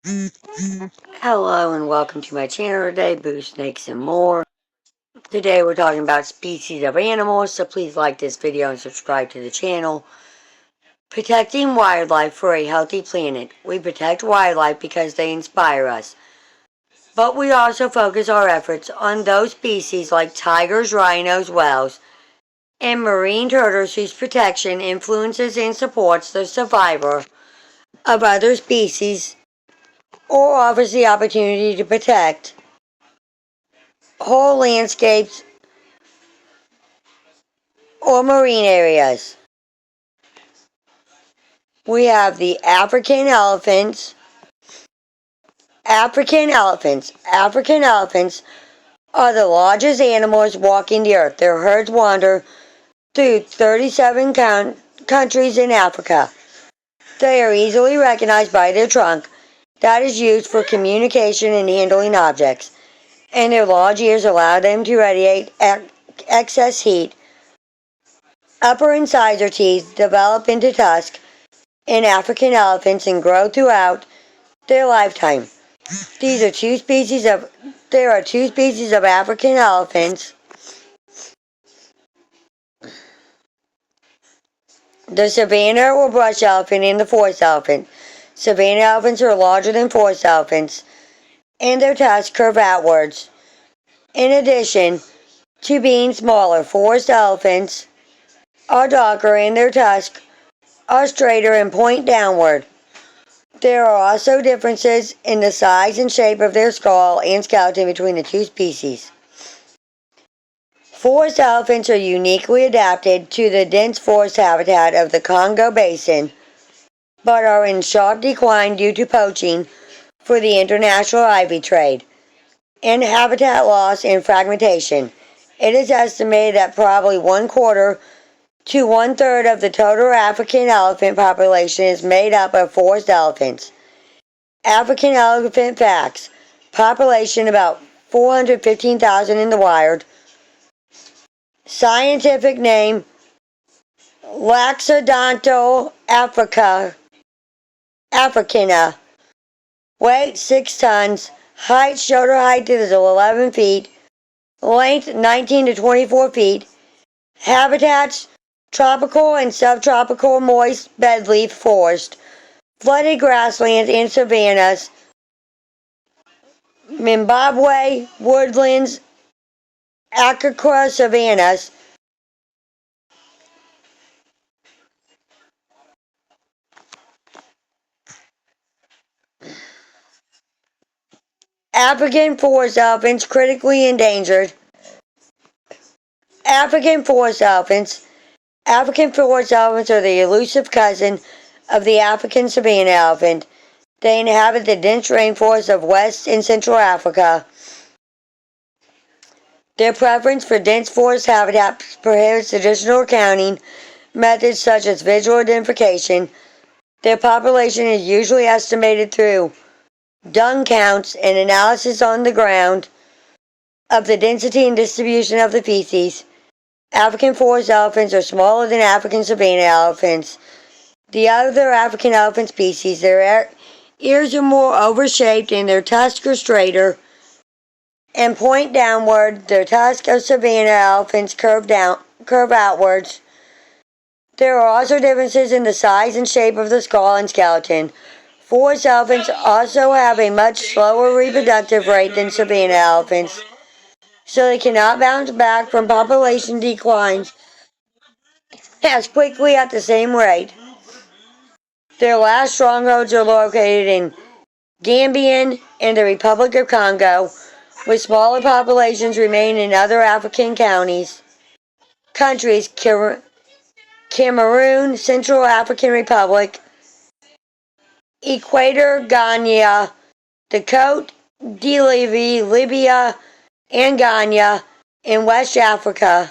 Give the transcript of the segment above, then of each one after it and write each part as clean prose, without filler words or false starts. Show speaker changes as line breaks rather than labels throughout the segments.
Hello and welcome to my channel today, Boo Snakes and More. Today we're talking about species of animals, so please like this video and subscribe to the channel. Protecting wildlife for a healthy planet. We protect wildlife because they inspire us. But we also focus our efforts on those species like tigers, rhinos, whales, and marine turtles whose protection influences and supports the survival of other species or offers the opportunity to protect whole landscapes or marine areas. We have the African elephants. African elephants. African elephants are the largest animals walking the earth. Their herds wander through 37 countries in Africa. They are easily recognized by their trunk that is used for communication and handling objects, and their large ears allow them to radiate excess heat. Upper incisor teeth develop into tusks in African elephants and grow throughout their lifetime. There are two species of African elephants. The savanna or brush elephant and the forest elephant. Savanna elephants are larger than forest elephants, and their tusks curve outwards. In addition to being smaller, forest elephants are darker and their tusks are straighter and point downward. There are also differences in the size and shape of their skull and skeleton between the two species. Forest elephants are uniquely adapted to the dense forest habitat of the Congo Basin, but are in sharp decline due to poaching for the international ivory trade, and habitat loss and fragmentation. It is estimated that probably 1/4 to 1/3 of the total African elephant population is made up of forest elephants. African elephant facts. Population about 415,000 in the wild. Scientific name Loxodonta africana. Weight 6 tons. Height, shoulder height is 11 feet. Length 19 to 24 feet. Habitats tropical and subtropical moist bedleaf forest, flooded grasslands and savannas, Zimbabwe woodlands, Africa savannas. African forest elephants critically endangered. African forest elephants. African forest elephants are the elusive cousin of the African savanna elephant. They inhabit the dense rainforests of West and Central Africa. Their preference for dense forest habitat prohibits traditional accounting methods such as visual identification. Their population is usually estimated through dung counts and analysis on the ground of the density and distribution of the feces. African forest elephants are smaller than African savanna elephants. The other African elephant species, their ears are more oval-shaped and their tusks are straighter and point downward. The tusks of savanna elephants curve outwards. There are also differences in the size and shape of the skull and skeleton. Forest elephants also have a much slower reproductive rate than savanna elephants, so they cannot bounce back from population declines as quickly at the same rate. Their last strongholds are located in Gambia and the Republic of Congo, with smaller populations remain in other African countries, Cameroon, Central African Republic, Equator, Ghana, the Côte d'Ivoire, Libya, and Ghana in West Africa.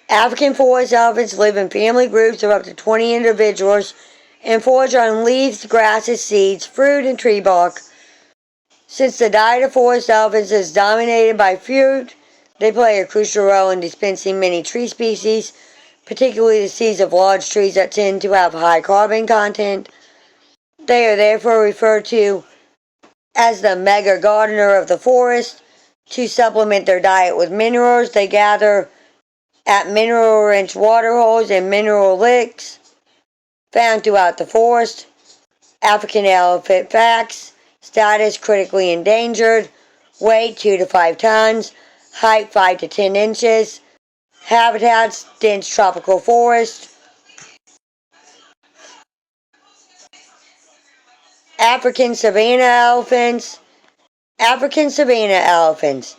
African forest elephants live in family groups of up to 20 individuals and forage on leaves, grasses, seeds, fruit, and tree bark. Since the diet of forest elephants is dominated by fruit, they play a crucial role in dispensing many tree species, particularly the seeds of large trees that tend to have high carbon content. They are therefore referred to as the mega gardener of the forest. To supplement their diet with minerals, they gather at mineral-rich waterholes and mineral licks found throughout the forest. African elephant facts: status critically endangered, weight 2 to 5 tons, height 5 to 10 inches, habitats dense tropical forest. African savanna elephants. African savanna elephants.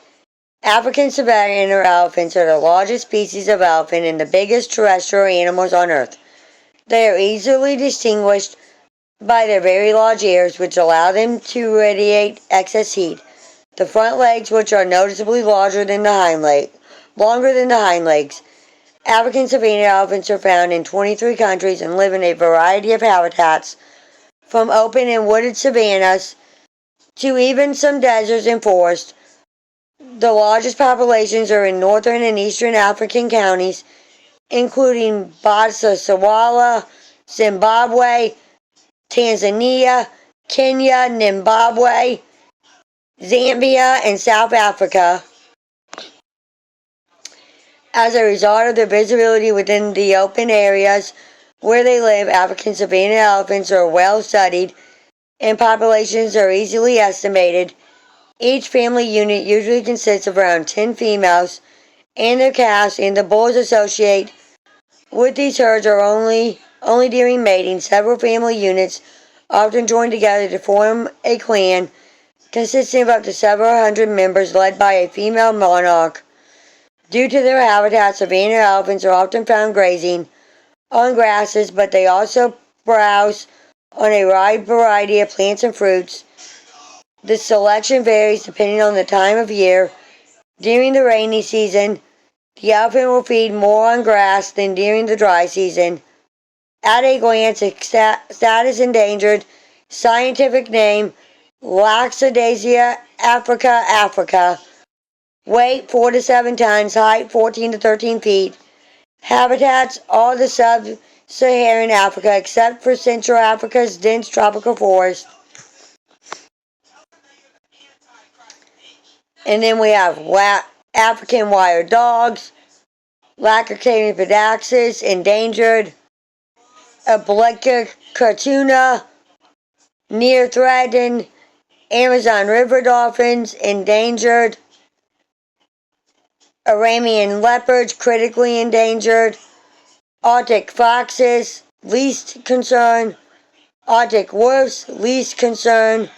African savanna elephants are the largest species of elephant and the biggest terrestrial animals on Earth. They are easily distinguished by their very large ears, which allow them to radiate excess heat. The front legs, which are noticeably longer than the hind legs. African savanna elephants are found in 23 countries and live in a variety of habitats, from open and wooded savannas to even some deserts and forests. The largest populations are in northern and eastern African countries, including Botswana, Zimbabwe, Tanzania, Kenya, Zimbabwe, Zambia, and South Africa. As a result of their visibility within the open areas where they live, African savanna elephants are well studied and populations are easily estimated. Each family unit usually consists of around 10 females and their calves, and the bulls associated with these herds are only during mating. Several family units often join together to form a clan consisting of up to several hundred members led by a female monarch. Due to their habitat, savanna elephants are often found grazing on grasses, but they also browse on a wide variety of plants and fruits. The selection varies depending on the time of year. During the rainy season, the elephant will feed more on grass than during the dry season. At a glance, status endangered, scientific name Laxodacea africa. Weight 4 to 7 tons, height 14 to 13 feet. Habitats all the sub-Saharan Africa except for Central Africa's dense tropical forest. And then we have African wild dogs, Lacertapedaxis, endangered, Ableka cartuna, near threatened, Amazon river dolphins, endangered, Arabian leopards, critically endangered, Arctic foxes, least concern, Arctic wolves, least concern,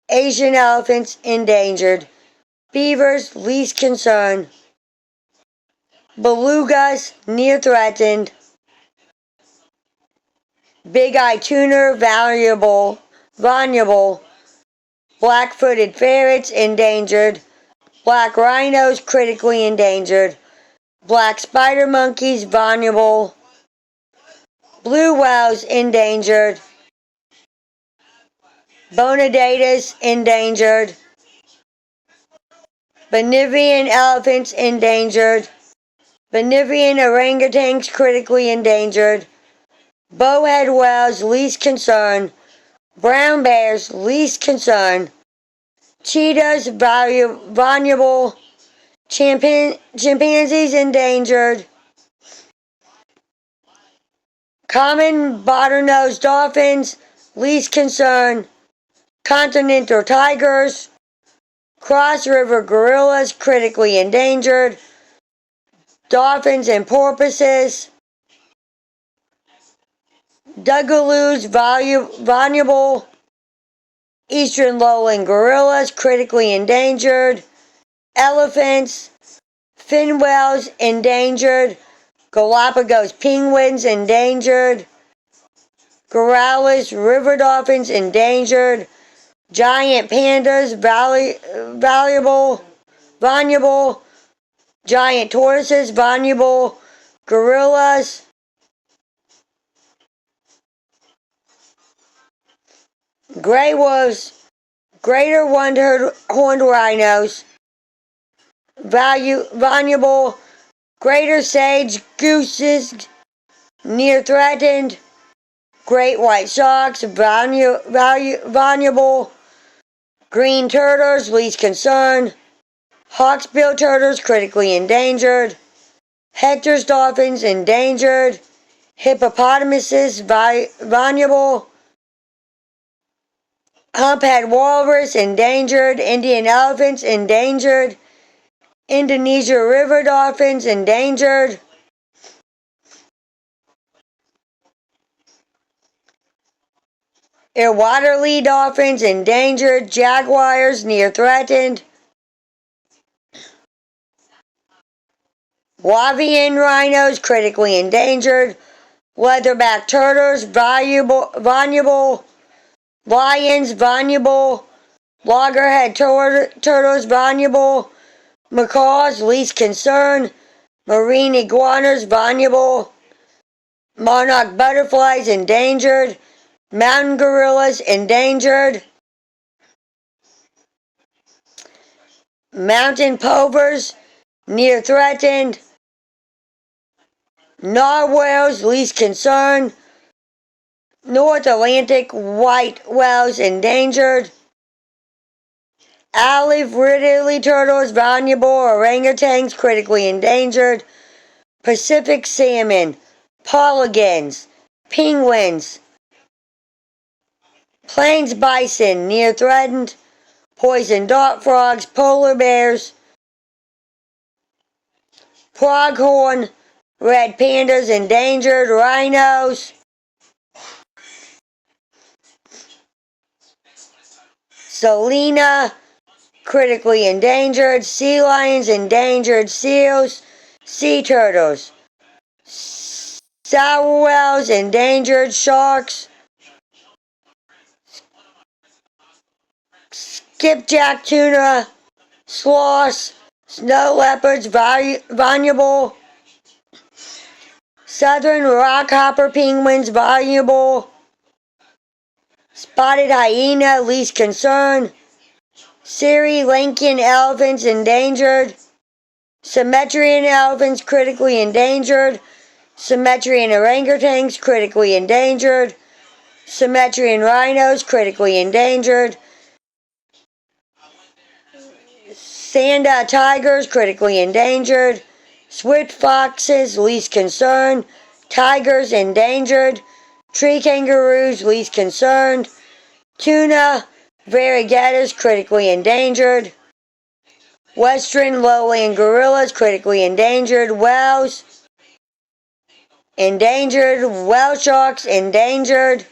Asian elephants, endangered, beavers, least concern, belugas, near threatened, big-eyed tuna, vulnerable, black-footed ferrets, endangered, black rhinos, critically endangered, black spider monkeys, vulnerable, blue whales, endangered, Bonadatas, endangered, Bolivian elephants, endangered, Bolivian orangutans, critically endangered, bowhead whales, least concern, brown bears, least concern, cheetahs, vulnerable, chimpanzees, endangered, common bottlenose dolphins, least concern, continental tigers, cross-river gorillas, critically endangered, dolphins and porpoises, dugaloos, vulnerable, eastern lowland gorillas, critically endangered, elephants, fin whales, endangered, Galapagos penguins, endangered, gorillas, river dolphins, endangered, giant pandas, vulnerable, giant tortoises, vulnerable, gorillas, gray wolves, greater one-horned rhinos, vulnerable, greater sage gooses, near threatened, Great white sharks, vulnerable. Green turtles, least concern. Hawksbill turtles, critically endangered. Hector's dolphins, endangered. Hippopotamuses, vulnerable. Humphead walrus, endangered. Indian elephants, endangered. Indonesia river dolphins, endangered. Irrawaddy dolphins, endangered. Jaguars, near threatened. Wavian rhinos, critically endangered. Leatherback turtles, vulnerable. Lions, vulnerable. Loggerhead turtles, vulnerable. Macaws, least concern. Marine iguanas, vulnerable. Monarch butterflies, endangered. Mountain gorillas, endangered. Mountain plovers, near threatened. Narwhals, least concern. North Atlantic white whales, endangered. Olive Ridley turtles, vulnerable. Orangutans, critically endangered. Pacific salmon, pelicans, penguins. Plains bison, near threatened. Poison dart frogs, polar bears. Pronghorn, red pandas, endangered. Rhinos. Salina, critically endangered. Sea lions, endangered. Seals, sea turtles. Sour whales, endangered. Sharks. Skipjack tuna, sloths, snow leopards, vulnerable. Southern rockhopper penguins, vulnerable. Spotted hyena, least concern. Sri Lankan elephants, endangered. Sumerian elephants, critically endangered. Sumerian orangutans, critically endangered. Sumerian rhinos, critically endangered. Sanda tigers, critically endangered. Swift foxes, least concern. Tigers, endangered. Tree kangaroos, least concerned. Tuna, variegators, critically endangered. Western lowland gorillas, critically endangered. Whales, endangered. Whale sharks, endangered.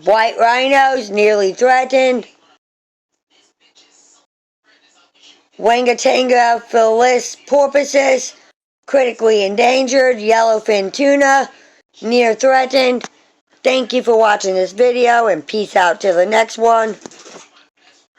White rhinos, nearly threatened. Wangatanga felis porpoises, critically endangered. Yellowfin tuna, near threatened. Thank you for watching this video, and peace out till the next one.